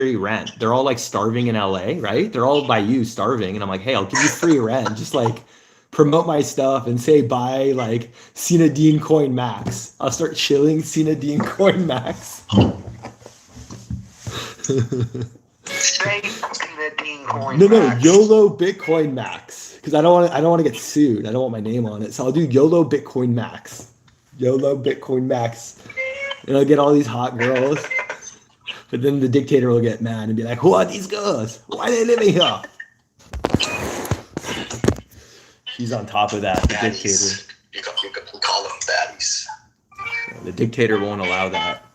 free rent. They're all like starving in LA, right? They're all by you starving. And I'm like, hey, I'll give you free rent. Just like promote my stuff and say buy like Dean Coin Max. I'll start chilling Dean Coin Max. Say Dean Coin No, Max. YOLO Bitcoin Max. Because I don't want to get sued. I don't want my name on it. So I'll do YOLO Bitcoin Max. YOLO Bitcoin Max. And I'll get all these hot girls. But then the dictator will get mad and be like, who are these girls? Why are they living here? He's on top of that, the baddies. dictator. You can call them baddies. The dictator won't allow that.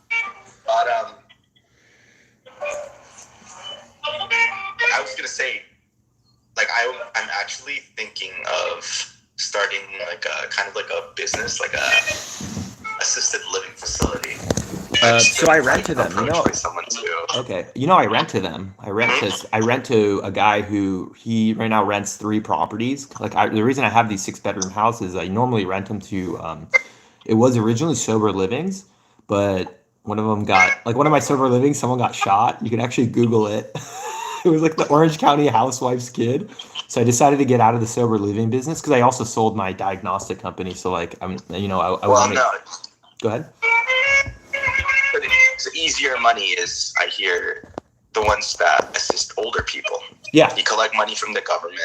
But I was gonna say, like I'm actually thinking of starting like a kind of like a business, like a assisted living facility. So I rent to them, you know. Someone too. Okay, you know I rent to them. I rent to a guy who he right now rents 3 properties. Like the reason I have these 6-bedroom houses, I normally rent them to. It was originally sober livings, but one of them got one of my sober livings. Someone got shot. You can actually Google it. It was like the Orange County housewife's kid. So I decided to get out of the sober living business because I also sold my diagnostic company. So like I want to. Go ahead. But it's easier money is, I hear, the ones that assist older people. Yeah. You collect money from the government.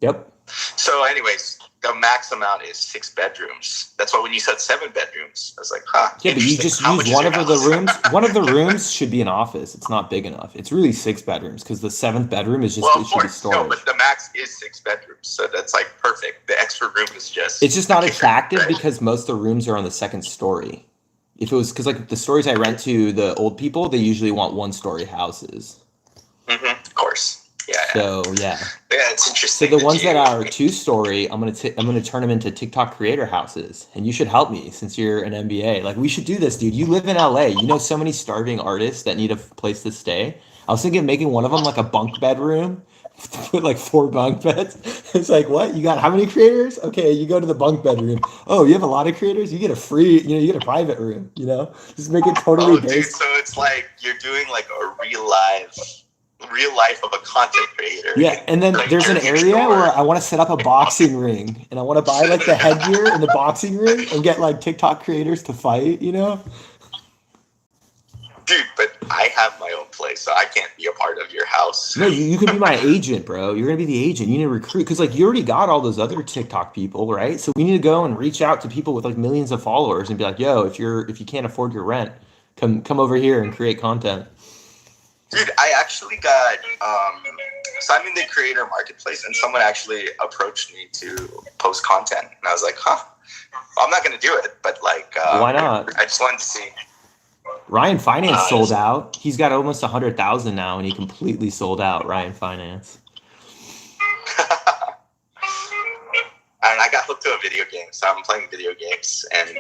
Yep. So anyways, the max amount is 6 bedrooms. That's why when you said 7 bedrooms, I was like, huh. Yeah, but you just use one of the rooms. One of the rooms should be an office. It's not big enough. It's really 6 bedrooms because the 7th bedroom is just well, of it should be course, storage. no, but the max is 6 bedrooms, so that's like perfect. The extra room is just. It's just not attractive because most of the rooms are on the 2nd story. If it was because like the stories I rent to the old people, they usually want 1-story houses. Of course. Yeah. So yeah. Yeah, it's interesting. So the ones that are 2-story, I'm gonna turn them into TikTok creator houses, and you should help me since you're an MBA. Like we should do this, dude. You live in LA. You know so many starving artists that need a place to stay. I was thinking of making one of them like a bunk bedroom. Put like 4 bunk beds. It's like, what? You got how many creators? Okay, you go to the bunk bedroom. Oh, you have a lot of creators? You get a free, you get a private room, Just make it totally based. Dude, so it's like you're doing like a real life of a content creator. Yeah, and then like there's an area where I want to set up a boxing ring, and I want to buy like the headgear in the boxing ring and get like TikTok creators to fight, Dude, but I have my own place, so I can't be a part of your house. No, you can be my agent, bro. You're gonna be the agent. You need to recruit because like you already got all those other TikTok people, right? So we need to go and reach out to people with like millions of followers and be like, yo, if you can't afford your rent, come over here and create content. Dude, I actually got so I'm in the creator marketplace, and someone actually approached me to post content, and I was like, huh, I'm not gonna do it, but like, why not? I just wanted to see. Ryan Finance sold out. He's got almost 100,000 now, and he completely sold out. Ryan Finance. And I got hooked to a video game, so I'm playing video games and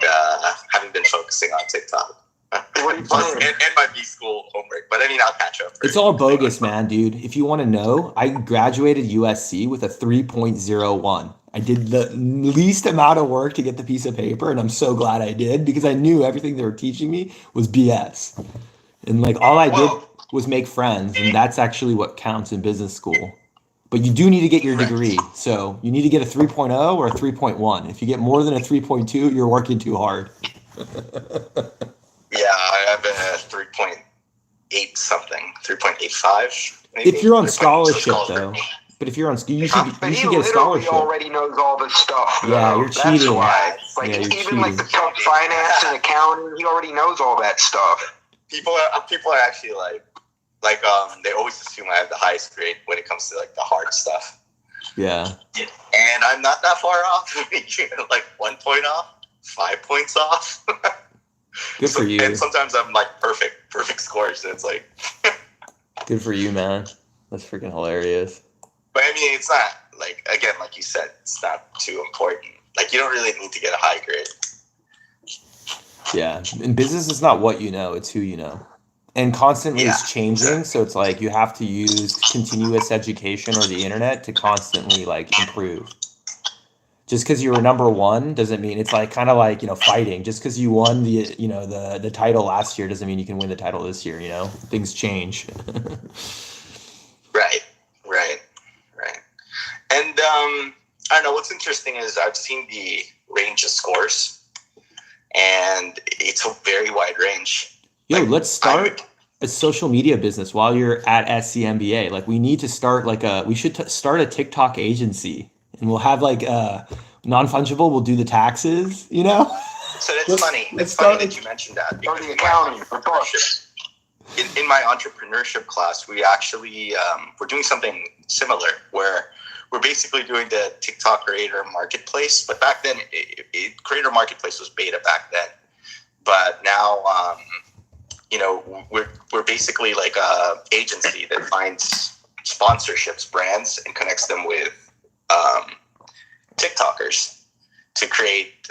haven't been focusing on TikTok. and my B-school homework, but I mean, I'll catch up. It's all bogus, man, dude. If you want to know, I graduated USC with a 3.01. I did the least amount of work to get the piece of paper, and I'm so glad I did because I knew everything they were teaching me was BS. And like all I did was make friends, and that's actually what counts in business school. But you do need to get your degree. So you need to get a 3.0 or a 3.1. If you get more than a 3.2, you're working too hard. Yeah, I have a 3.8 something, 3.85. Maybe. If you're on scholarship, though. But if you're on, you should get a scholarship. He already knows all this stuff. Yeah, you're cheating. That's why. Like even cheating. Like the finance and accounting, he already knows all that stuff. People are actually like they always assume I have the highest grade when it comes to like the hard stuff. Yeah. And I'm not that far off. Like 1 point off, 5 points off. Good for you. And sometimes I'm like perfect scores. So it's like. Good for you, man. That's freaking hilarious. But I mean, it's not like, again, like you said, it's not too important. Like you don't really need to get a high grade. Yeah. In business, it's not what you know, it's who you know. And constantly it's changing. So it's like you have to use continuous education or the internet to constantly like improve. Just because you were number one doesn't mean it's like kind of like, fighting. Just because you won the title last year doesn't mean you can win the title this year. Things change. Right. And I don't know. What's interesting is I've seen the range of scores, and it's a very wide range. Yo, let's start a social media business while you're at SCMBA. Like, we need to start we should start a TikTok agency, and we'll have non-fungible will do the taxes. So that's funny. It's funny that you mentioned that. Or the accounting for books. In my entrepreneurship class, we actually we're doing something similar where we're basically doing the TikTok creator marketplace. But back then, creator marketplace was beta back then. But now, we're basically like a agency that finds sponsorships, brands, and connects them with TikTokers to create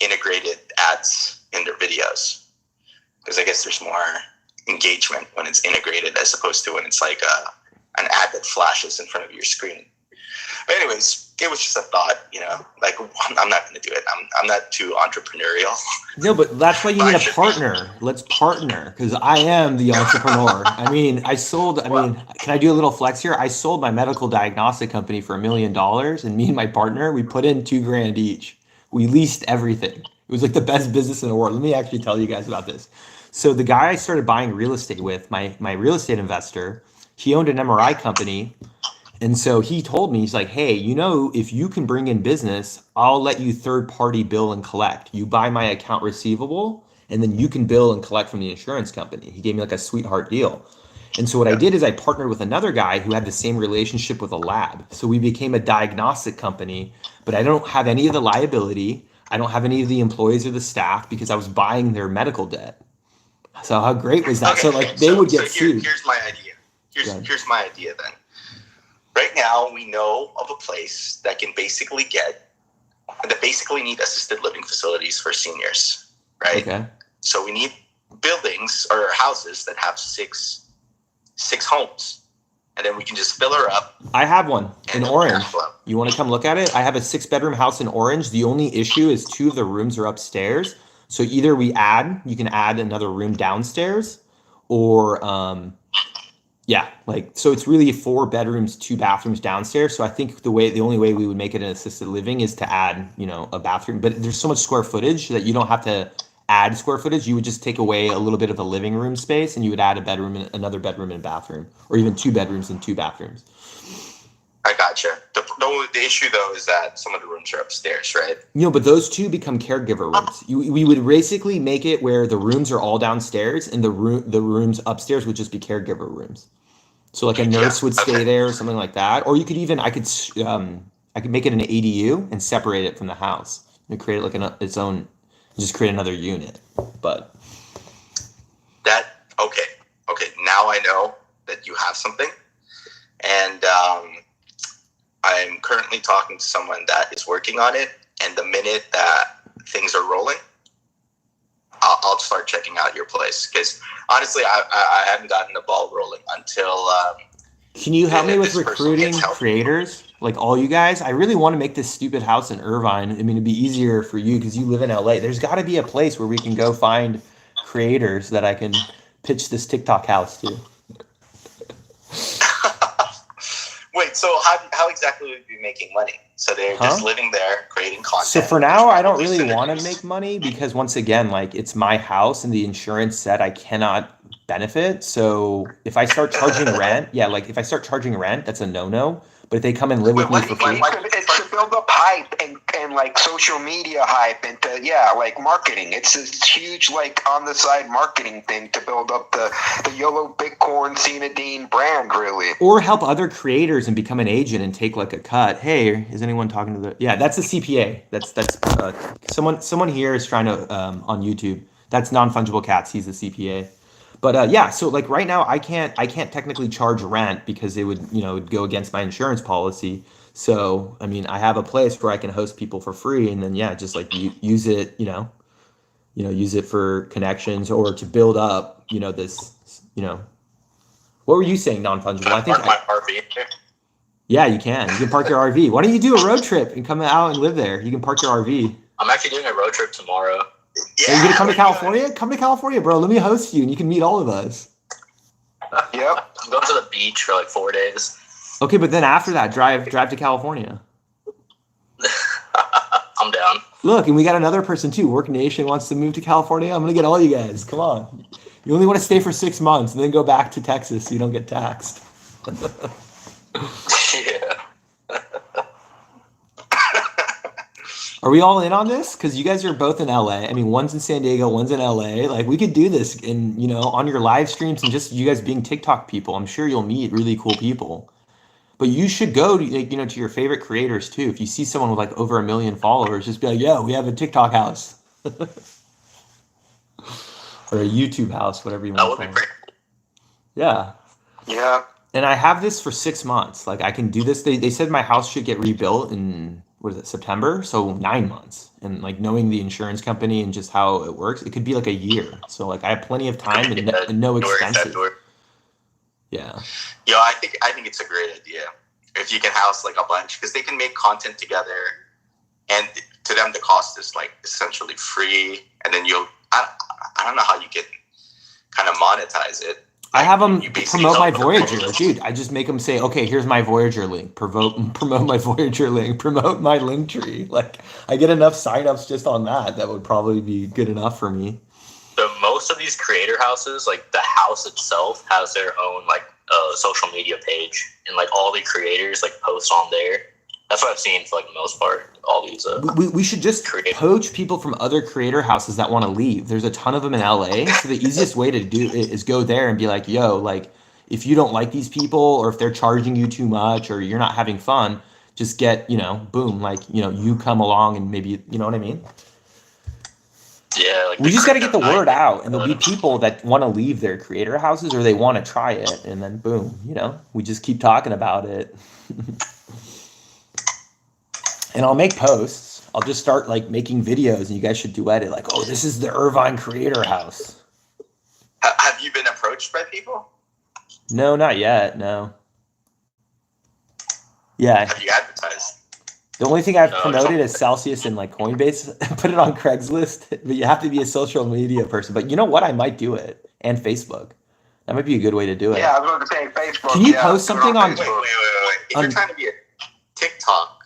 integrated ads in their videos. Because I guess there's more engagement when it's integrated as opposed to when it's like an ad that flashes in front of your screen. But anyways, it was just a thought, I'm not going to do it. I'm not too entrepreneurial. No, but that's why you need a partner. Let's partner, because I am the entrepreneur. Can I do a little flex here? I sold my medical diagnostic company for $1 million, and me and my partner, we put in $2,000 each. We leased everything. It was like the best business in the world. Let me actually tell you guys about this. So the guy I started buying real estate with, my real estate investor, he owned an MRI company. And so he told me, he's like, hey, if you can bring in business, I'll let you third party bill and collect. You buy my account receivable, and then you can bill and collect from the insurance company. He gave me like a sweetheart deal. And so what I did is I partnered with another guy who had the same relationship with a lab. So we became a diagnostic company, but I don't have any of the liability. I don't have any of the employees or the staff because I was buying their medical debt. So how great was that? Okay, they would get sued. Here's my idea. Here's my idea then. Right now, we know of a place that can basically need assisted living facilities for seniors, right? Okay. So we need buildings or houses that have six homes, and then we can just fill her up. I have one in Orange. You want to come look at it? I have a 6-bedroom house in Orange. The only issue is 2 of the rooms are upstairs. So either you can add another room downstairs, or so it's really 4 bedrooms, 2 bathrooms downstairs. So I think the only way we would make it an assisted living is to add, a bathroom. But there's so much square footage that you don't have to add square footage. You would just take away a little bit of the living room space, and you would add a bedroom, and another bedroom, and a bathroom, or even 2 bedrooms and 2 bathrooms. I gotcha. The issue though is that some of the rooms are upstairs, right? But those 2 become caregiver rooms. We would basically make it where the rooms are all downstairs, and the rooms upstairs would just be caregiver rooms. So like a nurse would stay there or something like that. Or you could even I could make it an ADU and separate it from the house and create it like its own, just create another unit. But okay. Now I know that you have something, and I'm currently talking to someone that is working on it. And the minute that things are rolling, I'll start checking out your place, because honestly, I haven't gotten the ball rolling until. Can you help me with recruiting creators, like all you guys? I really want to make this stupid house in Irvine. It'd be easier for you because you live in LA. There's got to be a place where we can go find creators that I can pitch this TikTok house to. Wait, so how exactly would you be making money? So they're just living there, creating content. So for now, I don't really want to make money because once again, it's my house and the insurance said I cannot benefit. So if I start charging rent, if I start charging rent, that's a no-no. But if they come and live with me for free. It's to build up hype and social media hype and marketing. It's a huge on the side marketing thing to build up the YOLO Bitcoin Zinedine brand, really. Or help other creators and become an agent and take a cut. Hey, is anyone talking to the? Yeah, that's a CPA. That's someone here is trying to on YouTube. That's non-fungible cats. He's a CPA. But so right now I can't technically charge rent because it would it'd go against my insurance policy. So I have a place where I can host people for free, and then just use it use it for connections or to build up this. What were you saying, non-fungible? I think my RV. Yeah, you can. You can park your RV. Why don't you do a road trip and come out and live there? You can park your RV. I'm actually doing a road trip tomorrow. Yeah, are you gonna come to California? Come to California, bro. Let me host you, and you can meet all of us. Yep. I'm going to the beach for like 4 days. Okay, but then after that, drive to California. I'm down. Look, and we got another person too. Work Nation wants to move to California. I'm gonna get all you guys. Come on. You only want to stay for 6 months and then go back to Texas so you don't get taxed. Yeah. Are we all in on this? Because you guys are both in LA. I mean, one's in San Diego, one's in LA. Like, we could do this in, on your live streams and just you guys being TikTok people. I'm sure you'll meet really cool people. But you should go to, to your favorite creators too. If you see someone with like over 1 million followers, just be like, yo, we have a TikTok house. Or a YouTube house, whatever you want to call it. Yeah. Yeah. And I have this for 6 months. Like, I can do this. They said my house should get rebuilt in, September? So 9 months. And like knowing the insurance company and just how it works, it could be like a year. So like I have plenty of time and no expenses. Yeah. Yo, I think it's a great idea if you can house like a bunch, because they can make content together, and to them the cost is like essentially free, and then I don't know how you can kind of monetize it. I have them promote my Voyager, dude. I just make them say, okay, here's my Voyager link. Promote my Voyager link. Promote my link tree. Like, I get enough signups just on that. That would probably be good enough for me. So most of these creator houses, like the house itself has their own like social media page, and like all the creators like post on there. That's what I've seen for like the most part. All these. We should just poach people from other creator houses that want to leave. There's a ton of them in LA. So the easiest way to do it is go there and be like, yo, like if you don't like these people, or if they're charging you too much, or you're not having fun, just get, boom, like, you come along and maybe, you know what I mean? Yeah. Like we just got to get the word out, and there'll be people that want to leave their creator houses, or they want to try it. And then boom, we just keep talking about it. And I'll make posts. I'll just start like making videos, and you guys should duet it. Like, oh, this is the Irvine Creator House. Have you been approached by people? No, not yet. No. Yeah. Have you advertised? The only thing I've promoted is Celsius and like Coinbase. Put it on Craigslist, but you have to be a social media person. But you know what? I might do it, and Facebook. That might be a good way to do it. Yeah, I was going to say Facebook. Can you post something on? Wait. If you're trying to be a TikTok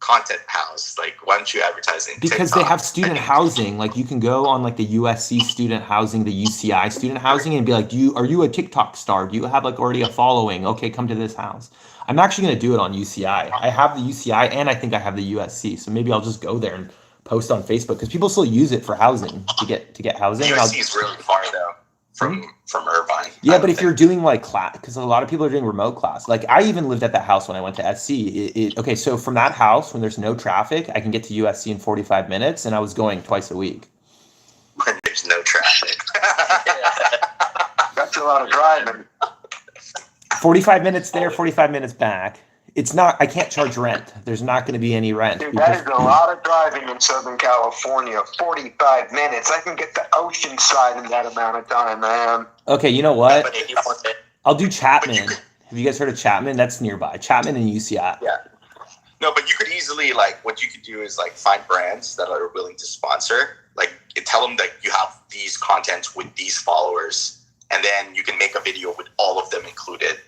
content house, like, why don't you advertise in because TikTok? They have student housing. Like, you can go on like the USC student housing, the UCI student housing, and be like, are you a TikTok star? Do you have like already a following? Okay, come to this house. I'm actually going to do it on UCI. I have the UCI, and I think I have the USC. So maybe I'll just go there and post on Facebook, because people still use it for housing, to get housing. USC is really far though from Irvine. Yeah, but if you're doing like class, because a lot of people are doing remote class. Like, I even lived at that house when I went to SC. Okay, so from that house, when there's no traffic, I can get to USC in 45 minutes, and I was going twice a week. When there's no traffic. That's a lot of driving. 45 minutes there, 45 minutes back. It's not, I can't charge rent. There's not going to be any rent. Dude, that is a lot of driving in Southern California. 45 minutes. I can get to Oceanside in that amount of time, man. Okay, you know what? I'll do Chapman. Have you guys heard of Chapman? That's nearby. Chapman and UCI. Yeah. No, but you could easily, like, what you could do is, like, find brands that are willing to sponsor. Like, tell them that you have these contents with these followers, and then you can make a video with all of them included.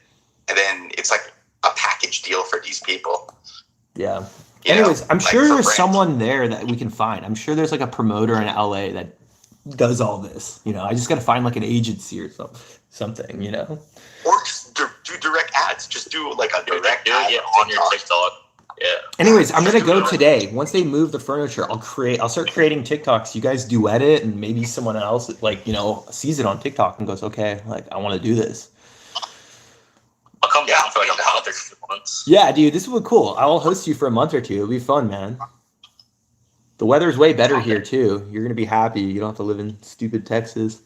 And then it's like a package deal for these people. Yeah. Anyways, I'm sure there's someone there that we can find. I'm sure there's like a promoter in LA that does all this. I just got to find like an agency or something, Or just do direct ads. Just do like a direct ad on your TikTok. Yeah. Anyways, I'm gonna go today. Once they move the furniture, I'll start creating TikToks. You guys duet it, and maybe someone else sees it on TikTok and goes, okay, like, I want to do this. I'll come down for like a month or 2 months. Yeah, dude, this will be cool. I'll host you for a month or two. It'll be fun, man. The weather's way better here too. You're gonna be happy. You don't have to live in stupid Texas.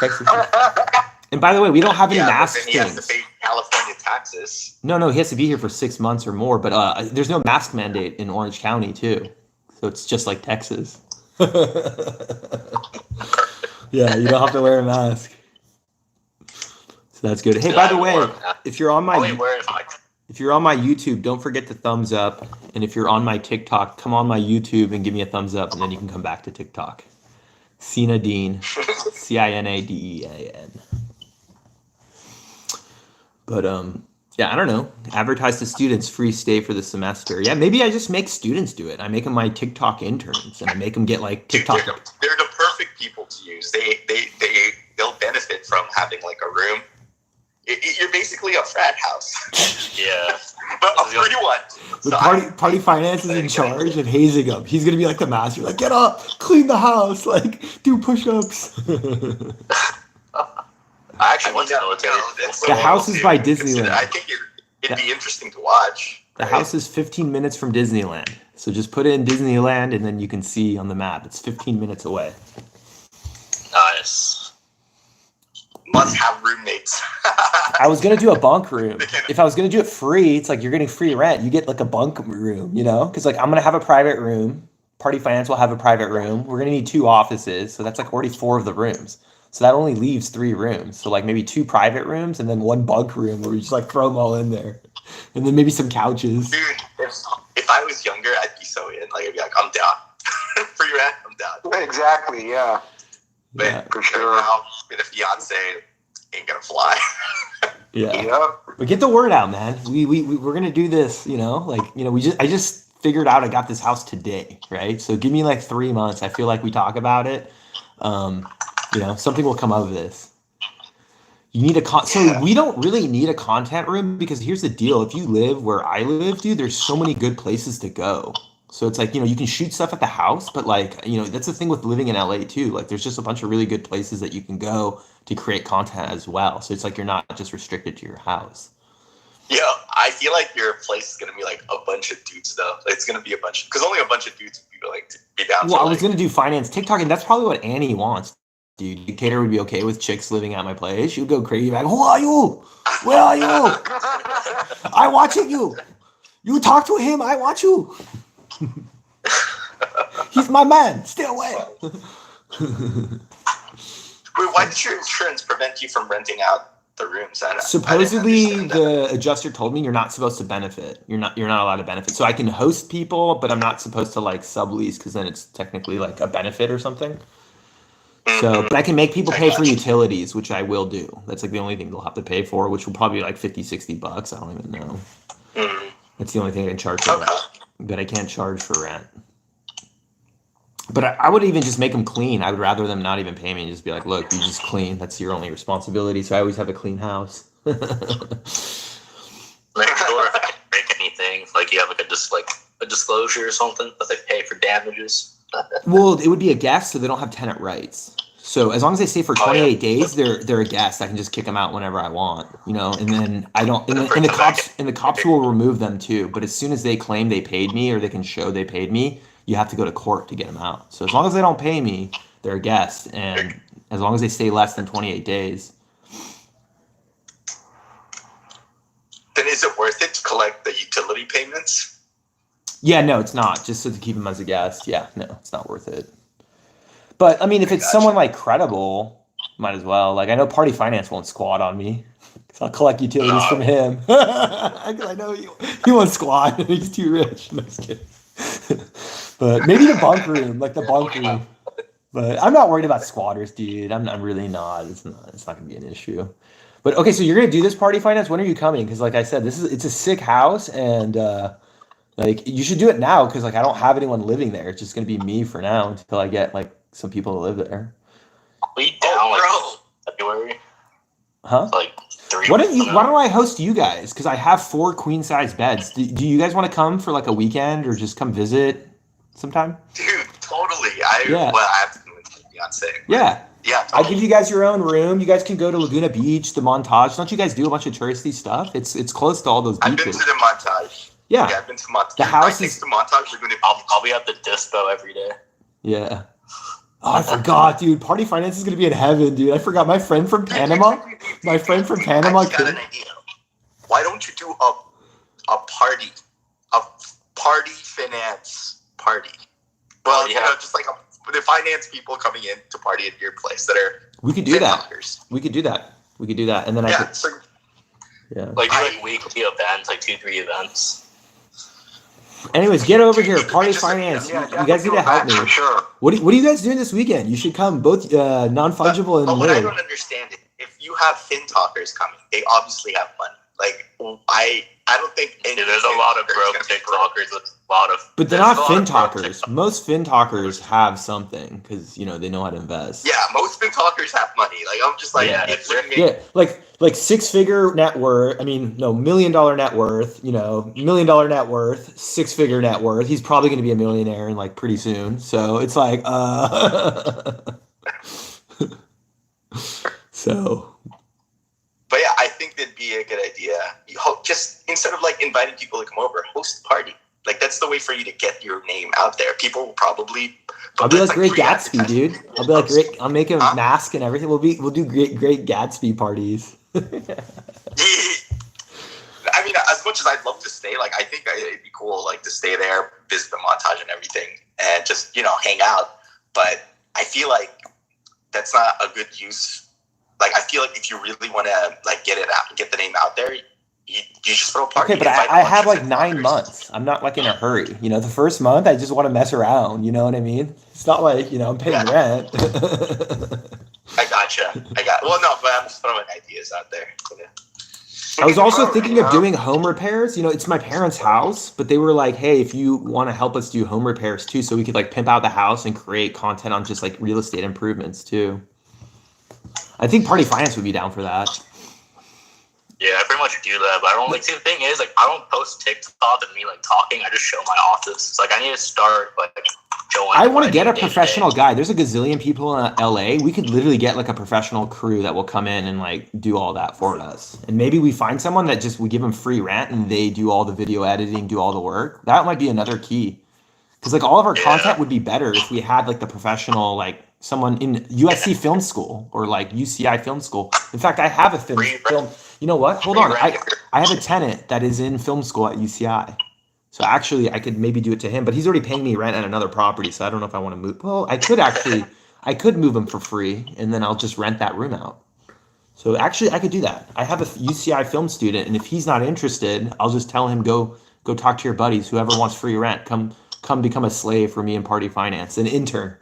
And by the way, we don't have any mask things. He has to pay California taxes. No, he has to be here for 6 months or more. But there's no mask mandate in Orange County too, so it's just like Texas. Yeah, you don't have to wear a mask. So that's good. Hey, by the way, if you're on my If you're on my YouTube, don't forget to thumbs up. And if you're on my TikTok, come on my YouTube and give me a thumbs up, and then you can come back to TikTok. Cinnadine, Cinadean. But yeah, I don't know. Advertise to students, free stay for the semester. Yeah, maybe I just make students do it. I make them my TikTok interns, and I make them get like TikTok. Dude, they're the perfect people to use. They'll benefit from having like a room. You're basically a frat house. Yeah. But a free one. The party finance is in charge and hazing them. He's gonna be like the master, like get up, clean the house, like do push-ups. I actually want to know The house is by Disneyland. I think it'd be interesting to watch. The house is 15 minutes from Disneyland. So just put in Disneyland and then you can see on the map. It's 15 minutes away. Nice. Must have roommates. I was going to do a bunk room. If I was going to do it free, it's like you're getting free rent. You get like a bunk room, you know? Because like I'm going to have a private room. Party Finance will have a private room. We're going to need 2 offices. So that's like already 4 of the rooms. So that only leaves 3 rooms. So like maybe 2 private rooms and then 1 bunk room where we just like throw them all in there. And then maybe some couches. Dude, if I was younger, I'd be so in. Like I'd be like, I'm down. Free rent, I'm down. Exactly, yeah. But Yeah. For sure. right now, with a fiance, ain't gonna fly. Yeah. Yep. But get the word out, man. We're gonna do this, you know? Like, you know, I just figured out I got this house today, right? So give me like 3 months. I feel like we talk about it. You know, something will come out of this. You need so we don't really need a content room because here's the deal. If you live where I live, dude, there's so many good places to go. So it's like, you know, you can shoot stuff at the house, but like, you know, that's the thing with living in LA too. Like there's just a bunch of really good places that you can go to create content as well. So it's like you're not just restricted to your house. Yeah, I feel like your place is gonna be like a bunch of dudes though. It's gonna be because only a bunch of dudes would be like to be down. Well, to, I was gonna do finance TikTok, and that's probably what Annie wants. Dude, Decatur would be okay with chicks living at my place. She would go crazy, like, who are you? Where are you? I watching you. You talk to him, I watch you. He's my man. Stay away. Wait, why did your insurance prevent you from renting out the rooms? Supposedly, the adjuster told me you're not supposed to benefit. You're not allowed to benefit. So I can host people, but I'm not supposed to like sublease because then it's technically like a benefit or something. So, but I can make people pay for utilities, which I will do. That's like the only thing they'll have to pay for, which will probably be like $50-$60. I don't even know. That's the only thing I can charge for rent. But I can't charge for rent. But I would even just make them clean. I would rather them not even pay me and just be like, look, you just clean. That's your only responsibility. So I always have a clean house. Like, or if I break anything, like you have like a disclosure or something that they pay for damages. Well, it would be a guest, so they don't have tenant rights. So as long as they stay for 28 days, they're a guest. I can just kick them out whenever I want, you know. And then I don't. And the cops will remove them too. But as soon as they claim they paid me or they can show they paid me, you have to go to court to get them out. So as long as they don't pay me, they're a guest, and as long as they stay less than 28 days. Then is it worth it to collect the utility payments? Yeah, no, it's not. Just so to keep him as a guest. Yeah, no, it's not worth it. But I mean, if it's someone like credible, might as well. Like I know Party Finance won't squat on me. So I'll collect utilities from him. I know he won't squat. He's too rich. No, just kidding. But maybe the bunk room, like the bunk room. But I'm not worried about squatters, dude. I'm really not. It's not gonna be an issue. But okay, so you're gonna do this Party Finance. When are you coming? Because like I said, it's a sick house and. Like you should do it now because like I don't have anyone living there. It's just gonna be me for now until I get like some people to live there. We down like February. Huh? Like 3 Why weeks don't I host you guys? Because I have 4 queen size beds. Do you guys want to come for like a weekend or just come visit sometime? Dude, totally. I have to convince my fiance. Yeah. Yeah. Totally. I give you guys your own room. You guys can go to Laguna Beach, the Montage. Don't you guys do a bunch of touristy stuff? It's close to all those beaches. I've been to the Montage. Yeah, I've been to Montage. The house is to Montage. I'll be at the dispo every day. Yeah. Oh, I forgot, dude. Party Finance is gonna be in heaven, dude. I forgot. My friend from Panama. I just got an idea. Why don't you do a party finance party? Well, you know, just like the finance people coming in to party at your place that are. We could do that. We could do that. And then Yeah. Like do like weekly events, like 2-3 events. Anyways, get over here. Party Just- finance. Yeah, You guys need to help me. for sure. What are you guys doing this weekend? You should come. Both non-fungible and But what I live. don't understand is if you have FinTalkers coming, they obviously have money. Like I don't think Yeah, there's a lot of broke TikTokers with a lot of. But they're there's not a lot of broke FinTalkers. TikTok- Most FinTalkers have something because they know how to invest. Yeah, most FinTalkers have money. Like I'm just like, Yeah, if they're- you make- Yeah, like 6-figure net worth. I mean, no, $1 million net worth. $1 million net worth, 6-figure net worth. He's probably going to be a millionaire in like pretty soon. So it's like, so. But yeah, I think that'd be a good idea. Just instead of like inviting people to come over, host a party. Like that's the way for you to get your name out there. People will probably. I'll be that's like Great free Gatsby, dude. advertising. I'll be like great. I'll make a Huh? mask and everything. We'll do great Gatsby parties. I mean, as much as I'd love to stay, like I think it'd be cool, like to stay there, visit the montage and everything, and just hang out. But I feel like that's not a good use. Like I feel like if you really want to like get the name out there, you just throw a party. Okay, but invite a I bunch have of like 9 FinTalkers. months. I'm not like in a hurry. The first month I just want to mess around. You know what I mean? It's not like I'm paying rent. I gotcha. Well, no, but I'm just throwing ideas out there. I was also thinking of doing home repairs. It's my parents' house, but they were like, "Hey, if you want to help us do home repairs too, so we could like pimp out the house and create content on just like real estate improvements too." I think Party Finance would be down for that. Yeah, I pretty much do that, but I don't like. See, the thing is, like, I don't post TikTok of me like talking. I just show my office. It's like I need to start like showing. I want to what get do a day to professional day. guy. There's a gazillion people in LA. We could literally get like a professional crew that will come in and like do all that for us. And maybe we find someone that we give them free rent and they do all the video editing, do all the work. That might be another key. Because like all of our content would be better if we had like the professional, like someone in USC Film School or like UCI Film School. In fact, I have a film. You know what? Hold on. I have a tenant that is in film school at UCI. So actually, I could maybe do it to him, but he's already paying me rent at another property, so I don't know if I want to move. Well, I could move him for free, and then I'll just rent that room out. So actually, I could do that. I have a UCI film student, and if he's not interested, I'll just tell him, go talk to your buddies. Whoever wants free rent, come become a slave for me in Party Finance, an intern.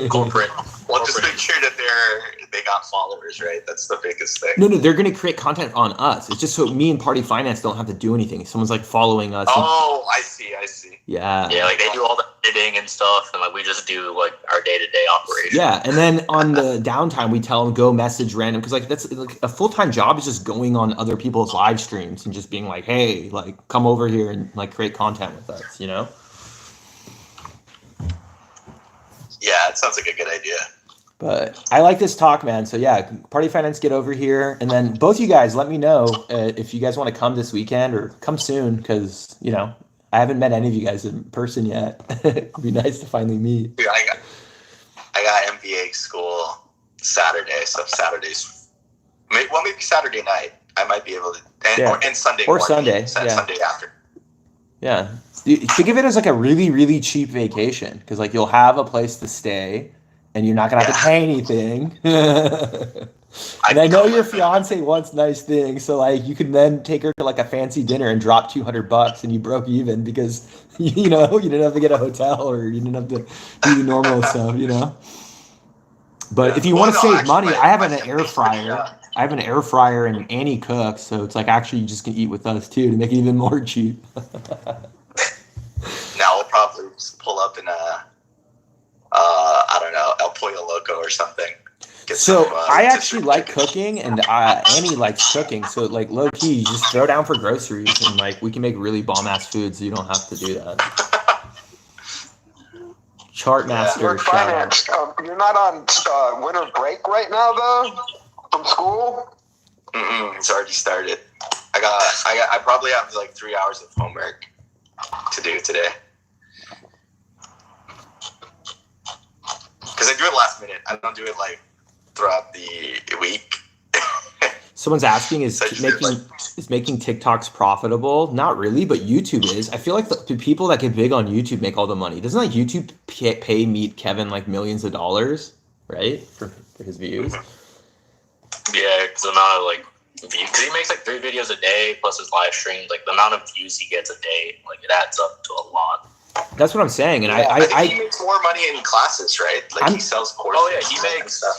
Corporate. Well, just make sure that they got followers, right? That's the biggest thing. No, they're going to create content on us. It's just so me and Party Finance don't have to do anything. Someone's like following us. Oh, I see. Yeah. Yeah, like they do all the editing and stuff, and like we just do like our day-to-day operation. Yeah, and then on the downtime, we tell them go message random because like that's like a full-time job is just going on other people's live streams and just being like, hey, like come over here and like create content with us, Yeah, it sounds like a good idea. But I like this talk, man. So yeah, Party Finance, get over here, and then both you guys, let me know if you guys want to come this weekend or come soon because I haven't met any of you guys in person yet. It'd be nice to finally meet. Dude, I got MBA school Saturday, so Saturdays. Maybe Saturday night. I might be able to, and Sunday or morning, Sunday, Sunday after. Yeah, think of it as like a really, really cheap vacation because like you'll have a place to stay, and you're not gonna have to pay anything. And I know your fiance wants nice things, so like you can then take her to like a fancy dinner and drop $200, and you broke even because you didn't have to get a hotel or you didn't have to do the normal stuff, But if you want to save money, I have an air fryer. I have an air fryer and Annie cooks, so it's like actually you just can eat with us too to make it even more cheap. Now we'll probably just pull up in I don't know, El Pollo Loco or something. So I actually like cooking, and Annie likes cooking. So like low key, you just throw down for groceries, and like we can make really bomb ass food, so you don't have to do that. Chartmaster. Finance. You're not on winter break right now, though, from school. It's already started. I probably have like 3 hours of homework to do today. Because I do it last minute. I don't do it like throughout the week. Someone's asking, is making TikToks profitable? Not really, but YouTube is. I feel like the people that get big on YouTube make all the money. Doesn't like YouTube pay Meet Kevin like millions of dollars, right, for his views? Yeah, because the amount of like because he makes like 3 videos a day plus his live streams. Like the amount of views he gets a day, like it adds up to a lot. That's what I'm saying, and I think he makes more money in classes, right? Like he sells courses. Oh yeah,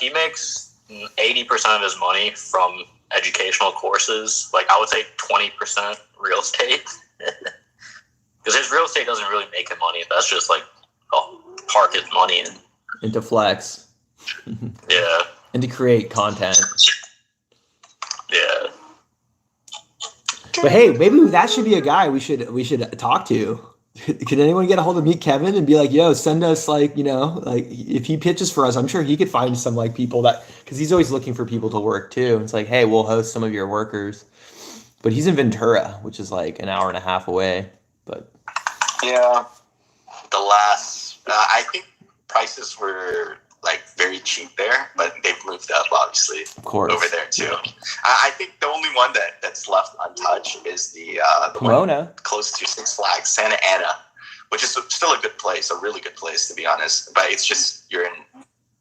he makes 80% of his money from educational courses. Like I would say 20% real estate, because his real estate doesn't really make him money. That's just like park his money in into flex. Yeah. And to create content. Yeah. But hey, maybe that should be a guy we should talk to. Could anyone get a hold of Meet Kevin and be like, yo, send us like, you know, like if he pitches for us, I'm sure he could find some like people that, because he's always looking for people to work too. It's like, hey, we'll host some of your workers. But he's in Ventura, which is like an hour and a half away. But yeah, the last, I think prices were like very cheap there, but they've moved up obviously, of course, over there too. I think the only one that's left untouched is the one close to Six Flags, Santa Ana, which is still a good place, a really good place to be honest. But it's just you're in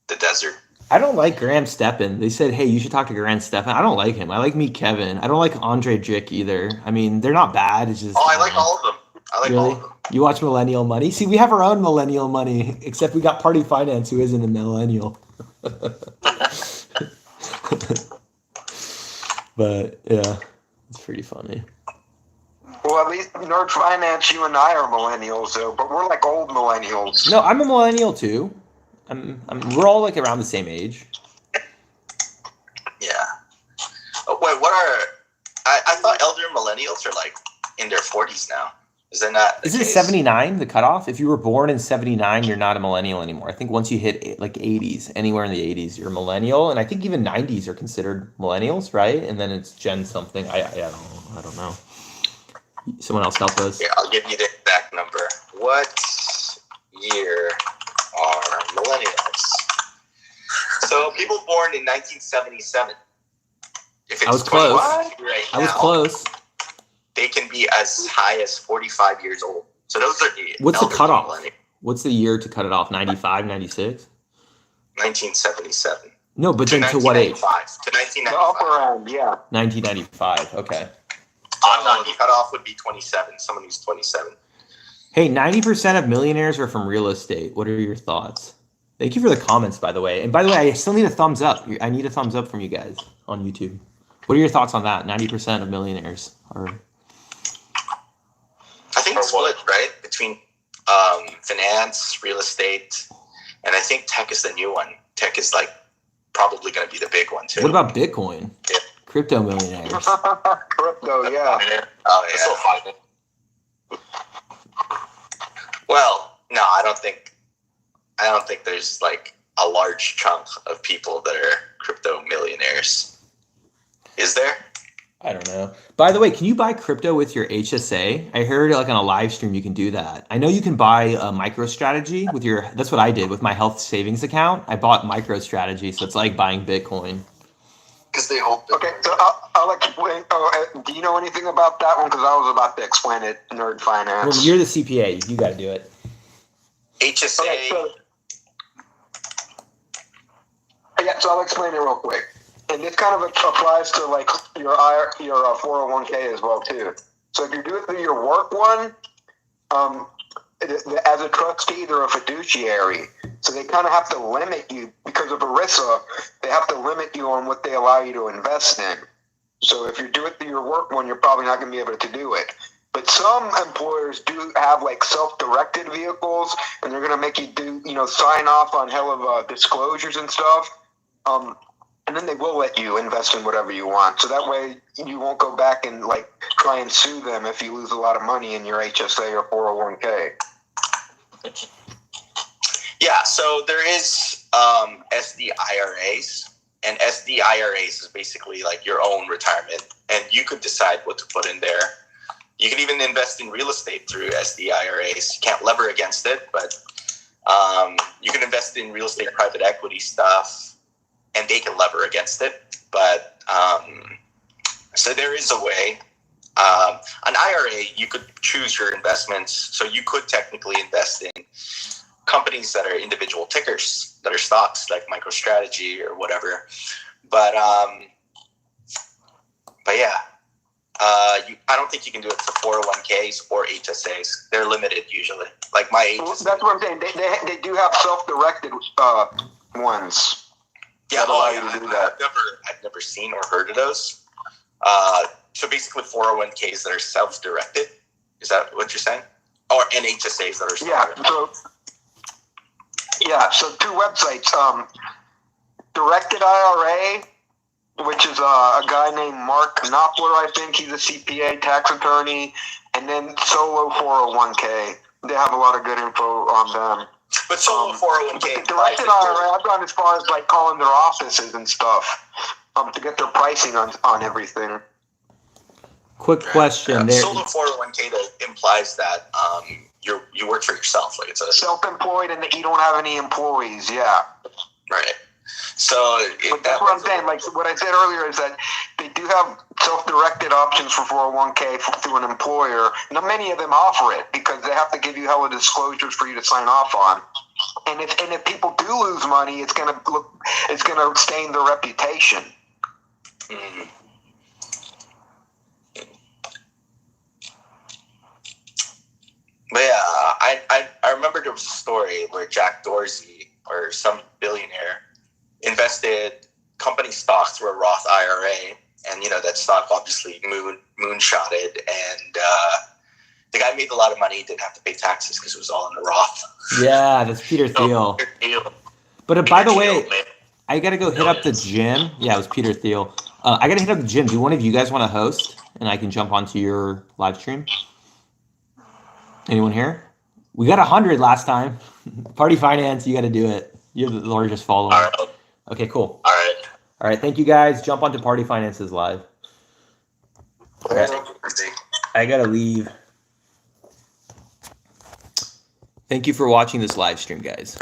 the desert. I don't like Graham Stepan. They said, hey, you should talk to Graham Stepan. I don't like him. I like Meet Kevin. I don't like Andre Jick either. I mean, they're not bad. It's just I like all of them. I like all of them. You watch Millennial Money? See, we have our own Millennial Money, except we got Party Finance, who isn't a millennial. But yeah, it's pretty funny. Well, at least Nerd Finance, you and I are millennials, though, but we're like old millennials. No, I'm a millennial too. We're all like around the same age. Yeah. Oh, wait, what are? I thought elder millennials are like in their 40s now. Is that not? Is it 79 the cutoff? If you were born in 79, you're not a millennial anymore. I think once you hit like 80s, anywhere in the 80s, you're a millennial, and I think even 90s are considered millennials, right? And then it's Gen something. I don't know. Someone else help us. Yeah, I'll give you the exact number. What year are millennials? So people born in 1977. If it's I was close. Right I was close. They can be as high as 45 years old. So those are the What's the cutoff? What's the year to cut it off? 95, 96? 1977. No, but then to what age? To 1995. The upper end, yeah. 1995, okay. The cutoff would be 27. Someone who's 27. Hey, 90% of millionaires are from real estate. What are your thoughts? Thank you for the comments, by the way. And by the way, I still need a thumbs up. I need a thumbs up from you guys on YouTube. What are your thoughts on that? 90% of millionaires are... I think it's split, right? Between finance, real estate, and I think tech is the new one. Tech is like probably going to be the big one too. What about Bitcoin? Yeah. Crypto millionaires. Crypto, yeah. Oh, yeah. Well, no, I don't think there's like a large chunk of people that are crypto millionaires. Is there? I don't know. By the way, can you buy crypto with your HSA? I heard like on a live stream you can do that. I know you can buy a MicroStrategy with your, that's what I did with my health savings account. I bought MicroStrategy, so it's like buying Bitcoin. Because they hope. Okay, so I'll explain. Do you know anything about that one? Because I was about to explain it, Nerd Finance. Well, you're the CPA. You got to do it. HSA. Okay, so I'll explain it real quick. And this kind of applies to like your 401k as well too. So if you do it through your work one, as a trustee, they're a fiduciary. So they kind of have to limit you because of ERISA. They have to limit you on what they allow you to invest in. So if you do it through your work one, you're probably not going to be able to do it. But some employers do have like self-directed vehicles, and they're going to make you do, sign off on hell of disclosures and stuff. And then they will let you invest in whatever you want. So that way you won't go back and like try and sue them if you lose a lot of money in your HSA or 401k. Yeah, so there is SD IRAs, and SD IRAs is basically like your own retirement, and you could decide what to put in there. You can even invest in real estate through SD IRAs. You can't lever against it, but you can invest in real estate private equity stuff, and they can lever against it. But so there is a way. An IRA, you could choose your investments. So you could technically invest in companies that are individual tickers, that are stocks like MicroStrategy or whatever. But But yeah, I don't think you can do it for 401ks or HSAs. They're limited usually. Like my HSA. That's what I'm saying. They do have self-directed ones. Yeah, that. I've never seen or heard of those. So basically 401ks that are self-directed. Is that what you're saying? Or and HSAs that are self-directed. So two websites. Directed IRA, which is a guy named Mark Knopfler, I think. He's a CPA, tax attorney. And then Solo 401k. They have a lot of good info on them. But Solo 401k. Directed IRA, I've gone as far as like calling their offices and stuff to get their pricing on everything. Quick question. There. Solo 401k that implies that you work for yourself. Like it's a self-employed and that you don't have any employees. Yeah. Right. So but that's what I'm saying. Like what I said earlier is that they do have self-directed options for 401k through an employer. Now many of them offer it because they have to give you hella disclosures for you to sign off on. And if people do lose money, it's gonna stain their reputation. Mm. But yeah, I remember there was a story where Jack Dorsey or some billionaire invested company stock through a Roth IRA, and that stock obviously moonshotted, and the guy made a lot of money, didn't have to pay taxes because it was all in the Roth. Yeah, that's Peter Thiel. But by the way, I gotta go hit up the gym. Yeah, it was Peter Thiel. I gotta hit up the gym. Do one of you guys want to host, and I can jump onto your live stream? Anyone here? We got 100 last time. Party Finance, you got to do it. You're the largest follower. All right. Okay, cool. All right. Thank you guys. Jump onto Party Finance's live. Okay. I gotta leave. Thank you for watching this live stream, guys.